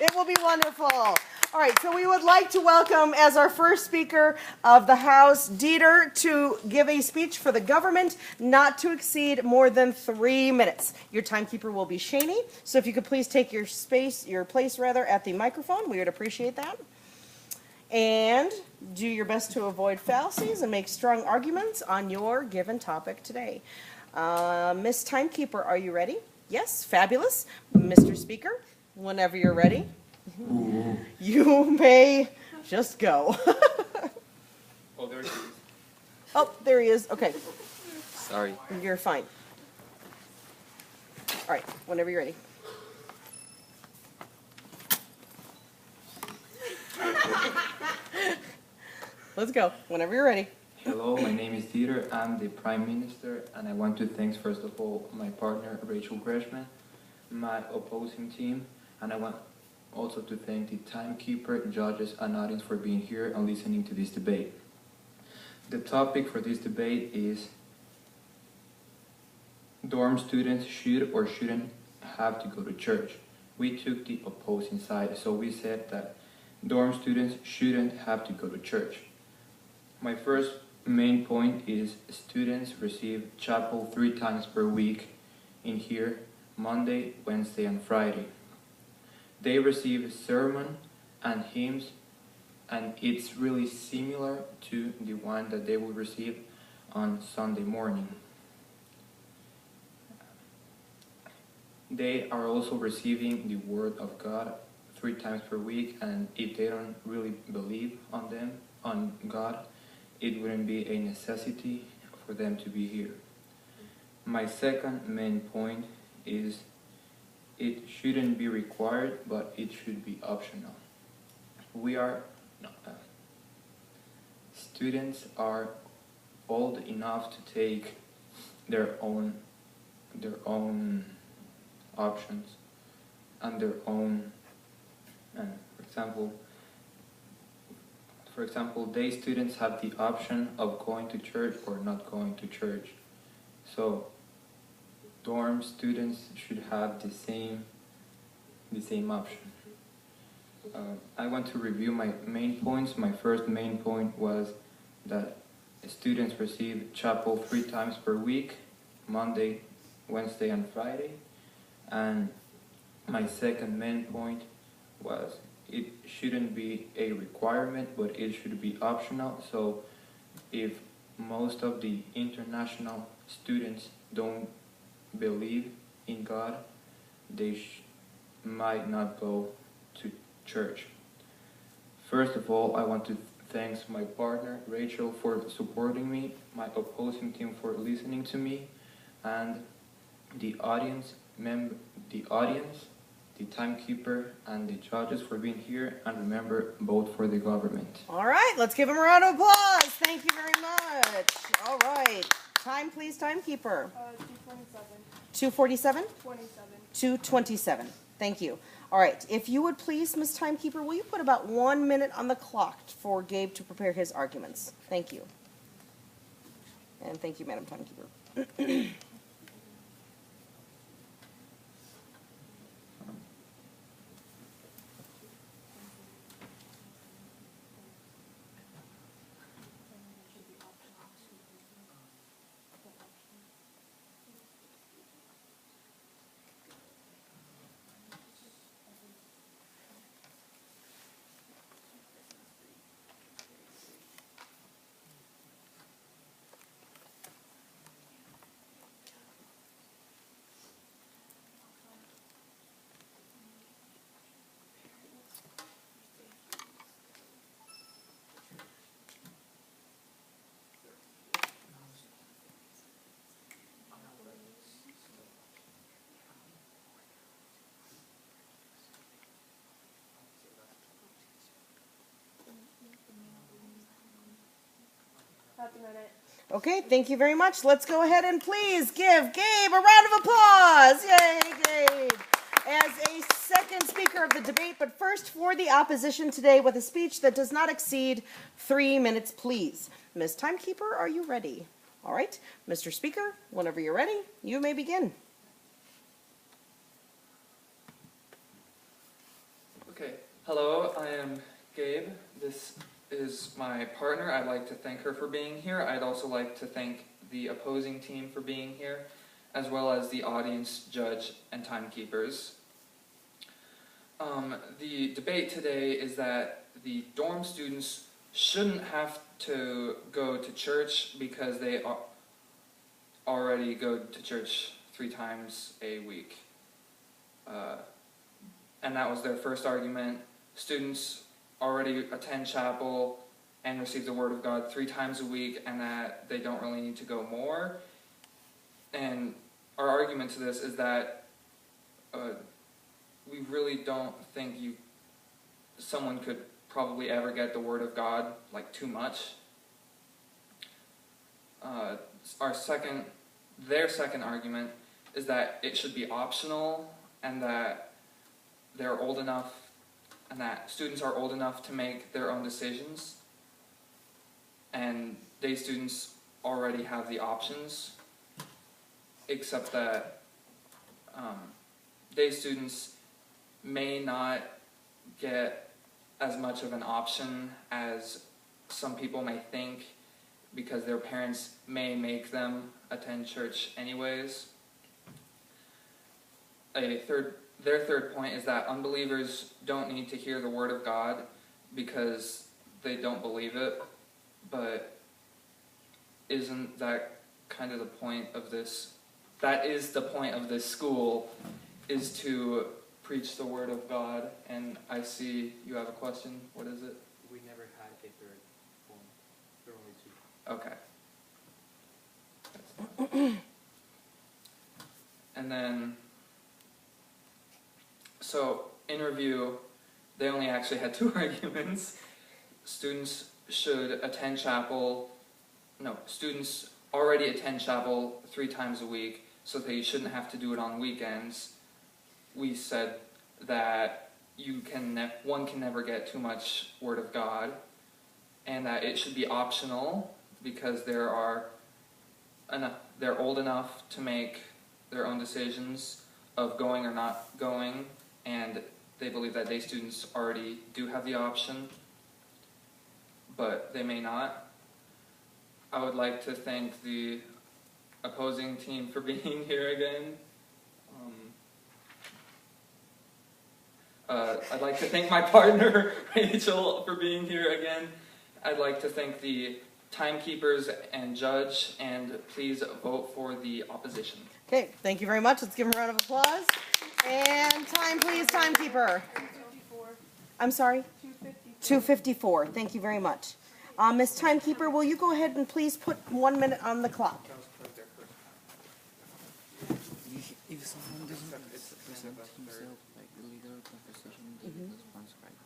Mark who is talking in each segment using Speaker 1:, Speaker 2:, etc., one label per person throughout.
Speaker 1: It will be wonderful. All right, so we would like to welcome as our first speaker of the House, Dieter, to give a speech for the government not to exceed more than 3 minutes. Your timekeeper will be Shaney, so if you could please take your place at the microphone, we would appreciate that. And do your best to avoid fallacies and make strong arguments on your given topic today. Miss Timekeeper, are you ready? Yes, fabulous. Mr. Speaker, whenever you're ready, you may just go.
Speaker 2: Oh, there he is.
Speaker 1: Oh, there he is. Okay,
Speaker 2: Sorry.
Speaker 1: you're fine. All right, whenever you're ready. Let's go, whenever you're ready.
Speaker 2: Hello, my name is Dieter. I'm the Prime Minister, and I want to thank, first of all, my partner, Rachel Greshman, my opposing team, and I want also to thank the timekeeper, judges, and audience for being here and listening to this debate. The topic for this debate is dorm students should or shouldn't have to go to church. We took the opposing side, so we said that dorm students shouldn't have to go to church. My first main point is students receive chapel 3 times per week in here, Monday, Wednesday, and Friday. They receive sermon and hymns, and it's really similar to the one that they will receive on Sunday morning. They are also receiving the Word of God 3 times per week, and if they don't really believe on God, it wouldn't be a necessity for them to be here. My second main point is it shouldn't be required, but it should be optional. Students are old enough to take their own options and their own, for example, day students have the option of going to church or not going to church. So dorm students should have the same option. I want to review my main points. My first main point was that students receive chapel 3 times per week, Monday, Wednesday, and Friday. And my second main point was it shouldn't be a requirement, but it should be optional. So if most of the international students don't believe in God, they might not go to church. First of all, I want to thank my partner Rachel for supporting me, my opposing team for listening to me, and the audience, the timekeeper, and the judges for being here. And remember, vote for the government.
Speaker 1: All right, let's give him a round of applause. Thank you very much. All right, time please, timekeeper. 2:47. 2:27. Thank you. All right, if you would please, Ms. Timekeeper, will you put about 1 minute on the clock for Gabe to prepare his arguments? Thank you. And thank you, Madam Timekeeper. Okay, thank you very much. Let's go ahead and please give Gabe a round of applause. Yay, Gabe. As a second speaker of the debate, but first for the opposition today with a speech that does not exceed 3 minutes, please. Ms. Timekeeper, are you ready? All right, Mr. Speaker, whenever you're ready, you may begin.
Speaker 3: Okay, hello, I am Gabe. This is my partner. I'd like to thank her for being here. I'd also like to thank the opposing team for being here, as well as the audience, judge, and timekeepers. The debate today is that the dorm students shouldn't have to go to church because they already go to church 3 times a week. And that was their first argument. Students already attend chapel and receive the Word of God 3 times a week, and that they don't really need to go more. And our argument to this is that we really don't think someone could probably ever get the Word of God like too much. Their second argument is that it should be optional, and that they're old enough, and that students are old enough to make their own decisions, and day students already have the options, except that day students may not get as much of an option as some people may think, because their parents may make them attend church anyways. Their third point is that unbelievers don't need to hear the Word of God because they don't believe it, but isn't that kind of the point of this? That is the point of this school, is to preach the Word of God. And I see you have a question. What is it?
Speaker 4: We never had a third one. There were only 2.
Speaker 3: Okay. That's fine. And then, so in review, they only actually had 2 arguments. Students already attend chapel 3 times a week, so they shouldn't have to do it on weekends. We said that one can never get too much Word of God, and that it should be optional because they're old enough to make their own decisions of going or not going, and they believe that day students already do have the option, but they may not. I would like to thank the opposing team for being here again. I'd like to thank my partner, Rachel, for being here again. I'd like to thank the timekeepers and judge, and please vote for the opposition.
Speaker 1: Okay, thank you very much. Let's give him a round of applause. And time, please, timekeeper.
Speaker 5: 254.
Speaker 1: I'm sorry?
Speaker 5: 254.
Speaker 1: 2:54. Thank you very much. Ms. Timekeeper, will you go ahead and please put 1 minute on the clock?
Speaker 6: If someone doesn't present himself like the leader of the conversation, then that's transcribed.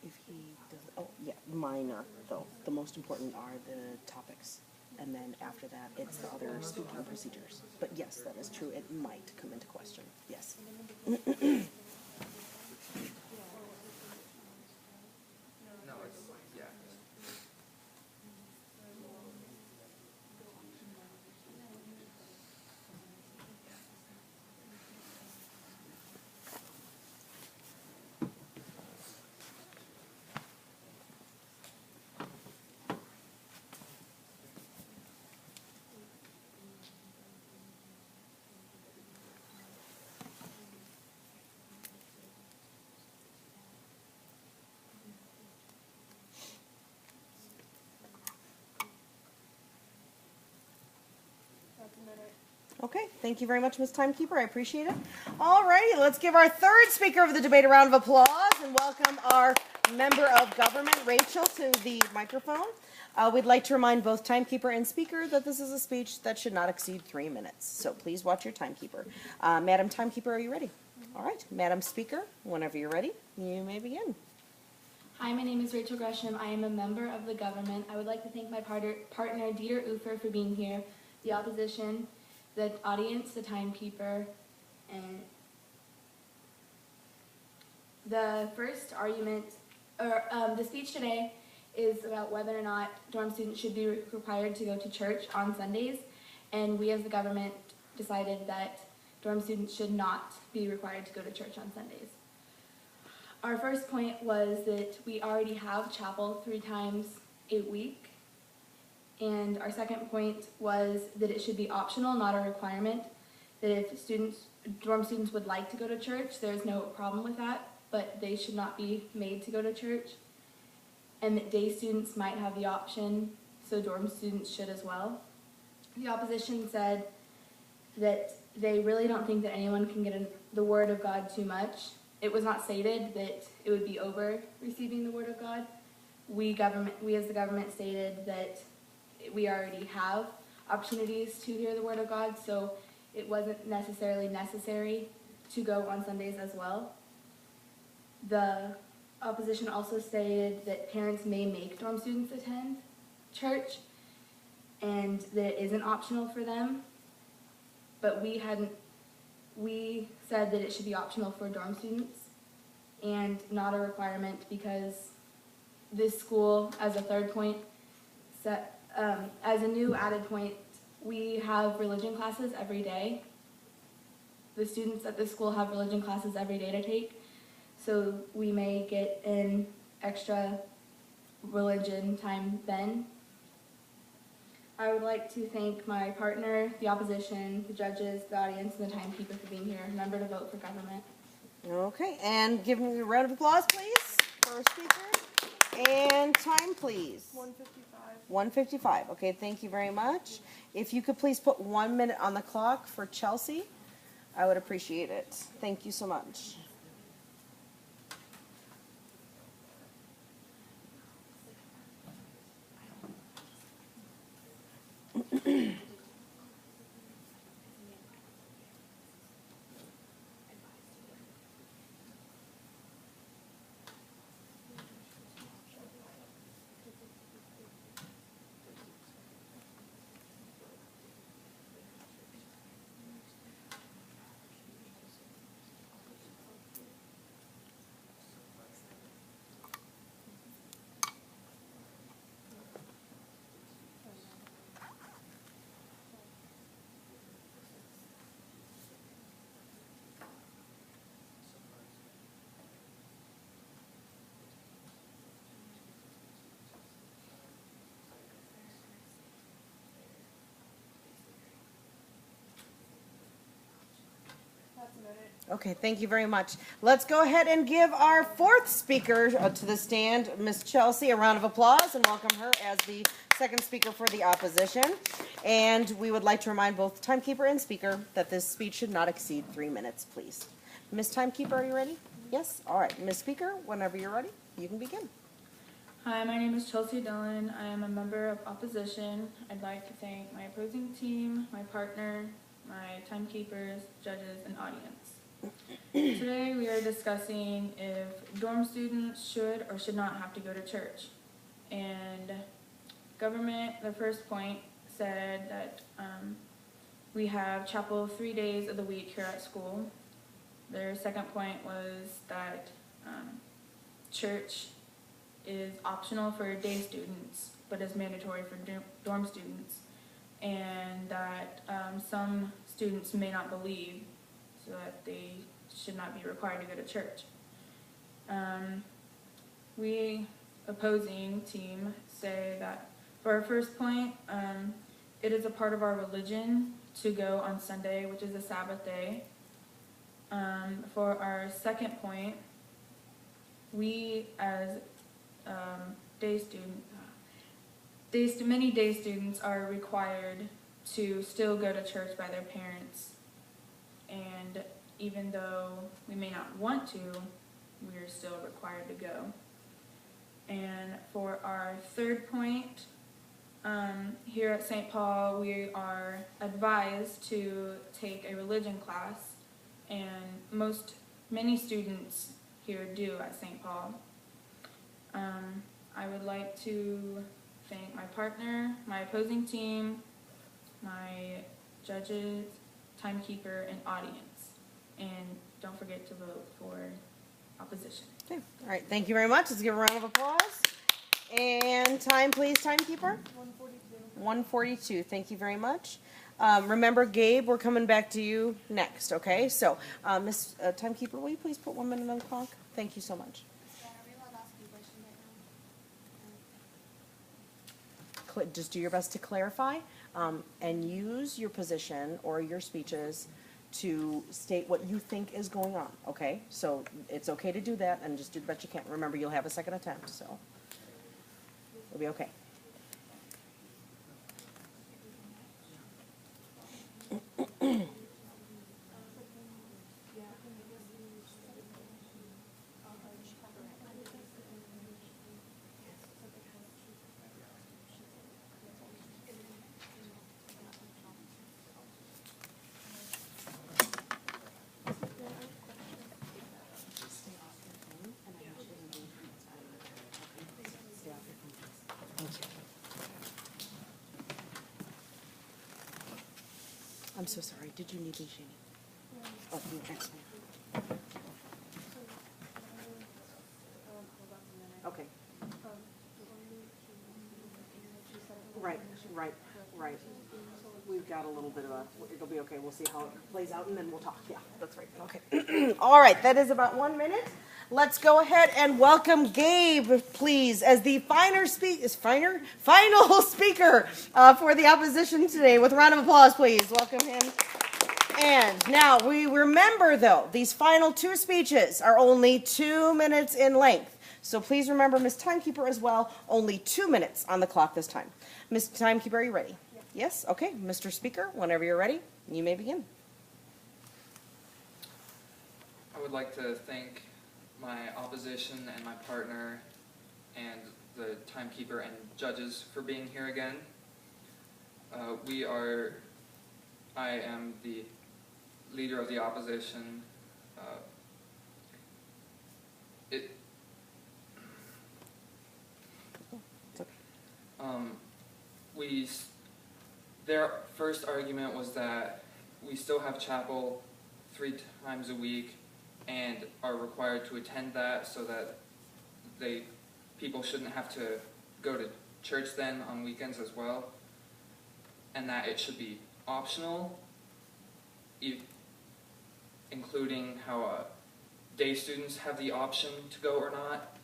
Speaker 1: If he doesn't, oh yeah, minor though. The most important are the topics, and then after that, it's the other speaking procedures. But yes, that is true. It might come into question. Yes. Okay, thank you very much, Ms. Timekeeper. I appreciate it. All righty, let's give our third speaker of the debate a round of applause and welcome our member of government, Rachel, to the microphone. We'd like to remind both timekeeper and speaker that this is a speech that should not exceed 3 minutes. So please watch your timekeeper. Madam Timekeeper, are you ready? All right, Madam Speaker, whenever you're ready, you may begin.
Speaker 7: Hi, my name is Rachel Gresham. I am a member of the government. I would like to thank my partner, Dieter Ufer, for being here, the opposition, the audience, the timekeeper, and the first argument, or the speech today is about whether or not dorm students should be required to go to church on Sundays, and we as the government decided that dorm students should not be required to go to church on Sundays. our first point was that we already have chapel 3 times a week. And our second point was that it should be optional, not a requirement. That if dorm students would like to go to church, there's no problem with that, but they should not be made to go to church. And that day students might have the option, so dorm students should as well. The opposition said that they really don't think that anyone can get the Word of God too much. It was not stated that it would be over receiving the Word of God. We as the government stated that we already have opportunities to hear the Word of God, so it wasn't necessarily necessary to go on Sundays as well. The opposition also stated that parents may make dorm students attend church and that it isn't optional for them, but we said that it should be optional for dorm students and not a requirement, because this school, as a third point, as a new added point, we have religion classes every day. The students at this school have religion classes every day to take, so we may get an extra religion time then. I would like to thank my partner, the opposition, the judges, the audience, and the timekeeper for being here. Remember to vote for government.
Speaker 1: Okay, and give me a round of applause, please, for our speaker. And time, please.
Speaker 5: 1:55.
Speaker 1: 1:55. Okay, thank you very much. If you could please put 1 minute on the clock for Chelsea, I would appreciate it. Thank you so much. Okay, thank you very much. Let's go ahead and give our fourth speaker to the stand, Miss Chelsea, a round of applause and welcome her as the second speaker for the opposition. And we would like to remind both timekeeper and speaker that this speech should not exceed 3 minutes, please. Miss Timekeeper, are you ready? Yes? All right. Miss Speaker, whenever you're ready, you can begin.
Speaker 5: Hi, my name is Chelsea Dillon. I am a member of opposition. I'd like to thank my opposing team, my partner, my timekeepers, judges, and audience. Today we are discussing if dorm students should or should not have to go to church. And government, the first point, said that we have chapel 3 days of the week here at school. Their second point was that church is optional for day students, but is mandatory for dorm students, and that some students may not believe, so that they should not be required to go to church. We, opposing team, say that for our first point, it is a part of our religion to go on Sunday, which is a Sabbath day. For our second point, we as many day students are required to still go to church by their parents, and even though we may not want to, we are still required to go. And for our third point, here at St. Paul, we are advised to take a religion class, and many students here do at St. Paul. I would like to thank my partner, my opposing team, my judges, timekeeper, and audience. And don't forget to vote for opposition.
Speaker 1: Okay. All right. Thank you very much. Let's give a round of applause. And time, please, timekeeper. 1:42. Thank you very much. Remember, Gabe, we're coming back to you next, okay? So, Miss Timekeeper, will you please put 1 minute on the clock? Thank you so much. Just do your best to clarify, and use your position or your speeches to state what you think is going on, okay? So it's okay to do that, and just do the best you can. Remember, you'll have a second attempt, so it'll be okay. I'm so sorry. Did you need me, Shani? Oh, excellent. Okay. Right, right, right. We've got a little bit of a, it'll be okay. We'll see how it plays out and then we'll talk. Yeah, that's right. Okay. All right, that is about 1 minute. Let's go ahead and welcome Gabe, please, as the final speaker for the opposition today. With a round of applause, please. Welcome him. And now we remember, though, these final two speeches are only 2 minutes in length. So please remember, Ms. Timekeeper, as well, only 2 minutes on the clock this time. Ms. Timekeeper, are you ready? Yes? Okay. Mr. Speaker, whenever you're ready, you may begin.
Speaker 3: I would like to thank my opposition and my partner and the timekeeper and judges for being here again. I am the leader of the opposition. Their first argument was that we still have chapel 3 times a week and are required to attend that, so that people shouldn't have to go to church then on weekends as well, and that it should be optional, including how day students have the option to go or not,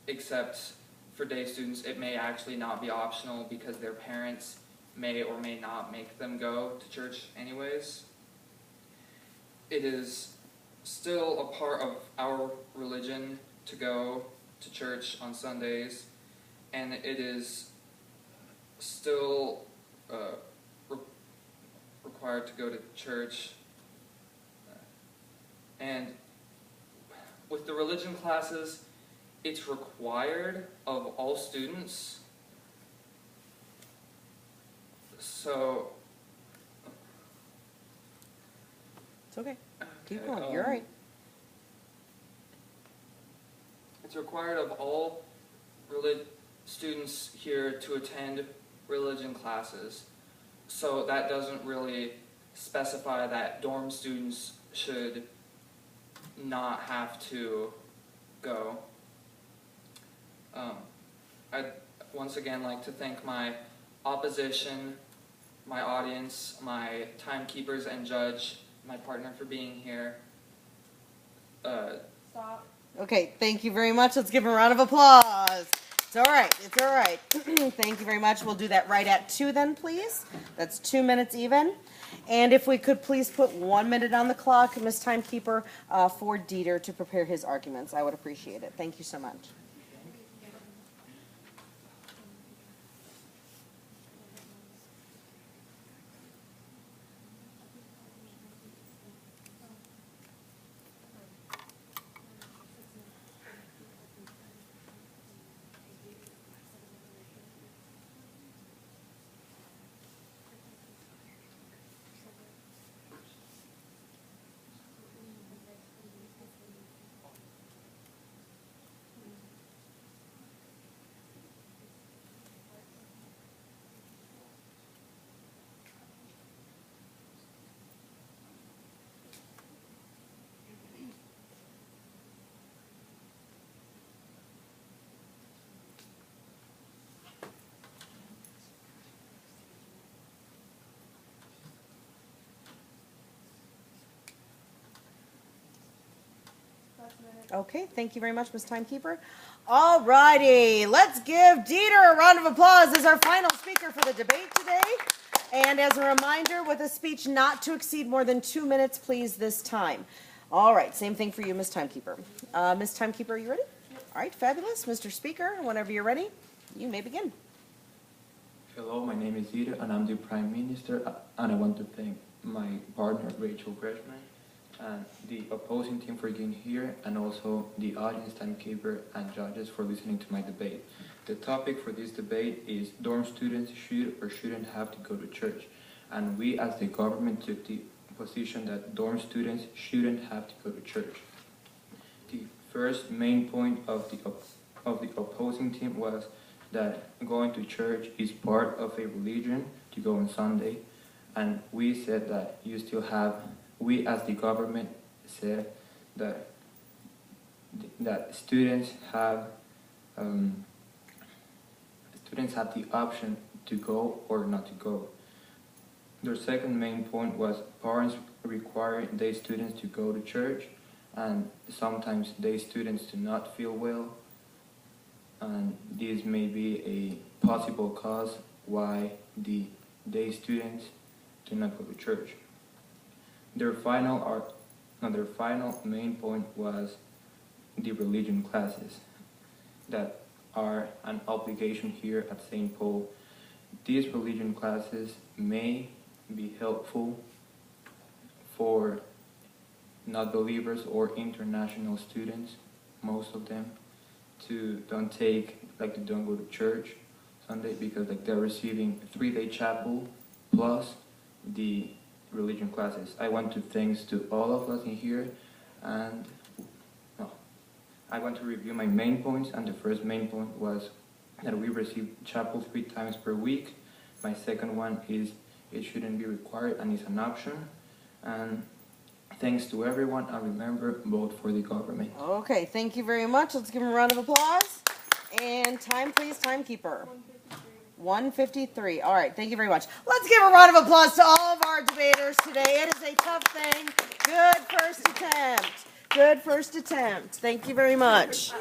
Speaker 3: except for day students it may actually not be optional because their parents may or may not make them go to church anyways. It is still a part of our religion to go to church on Sundays, and it is still required to go to church. And with the religion classes, it's required of all students. So
Speaker 1: It's okay. Keep going. You're right.
Speaker 3: It's required of all students here to attend religion classes. So that doesn't really specify that dorm students should not have to go. I'd once again like to thank my opposition, my audience, my timekeepers and judge, my partner for being here.
Speaker 7: Stop.
Speaker 1: Okay, thank you very much. Let's give him a round of applause. It's all right. It's all right. Thank you very much. We'll do that right at 2 then, please. That's 2 minutes even. And if we could please put 1 minute on the clock, Ms. Timekeeper, for Dieter to prepare his arguments. I would appreciate it. Thank you so much. Okay, thank you very much, Ms. Timekeeper. All righty, let's give Dieter a round of applause as our final speaker for the debate today. And as a reminder, with a speech not to exceed more than 2 minutes, please, this time. All right, same thing for you, Ms. Timekeeper. Ms. Timekeeper, are you ready? Yep. All right, fabulous. Mr. Speaker, whenever you're ready, you may begin.
Speaker 2: Hello, my name is Dieter, and I'm the Prime Minister, and I want to thank my partner, Rachel Gresham, and the opposing team for being here, and also the audience, timekeeper, and judges for listening to my debate. The topic for this debate is dorm students should or shouldn't have to go to church, and we as the government took the position that dorm students shouldn't have to go to church. The first main point of the opposing team was that going to church is part of a religion to go on Sunday, and we said that we as the government said that students have the option to go or not to go. Their second main point was parents require their students to go to church, and sometimes their students do not feel well, and this may be a possible cause why the day students do not go to church. Their final main point was the religion classes that are an obligation here at St. Paul. These religion classes may be helpful for not believers or international students, most of them, to don't go to church Sunday because they're receiving 3-day chapel plus the religion classes. I want to thanks to all of us in here, and I want to review my main points, and the first main point was that we receive chapel 3 times per week. My second one is it shouldn't be required and it's an option. And thanks to everyone, and remember, vote for the government.
Speaker 1: Okay, thank you very much. Let's give him a round of applause. And time, please, timekeeper. 1:53. All right, thank you very much. Let's give a round of applause to all of our debaters today. It is a tough thing. Good first attempt. Good first attempt. Thank you very much.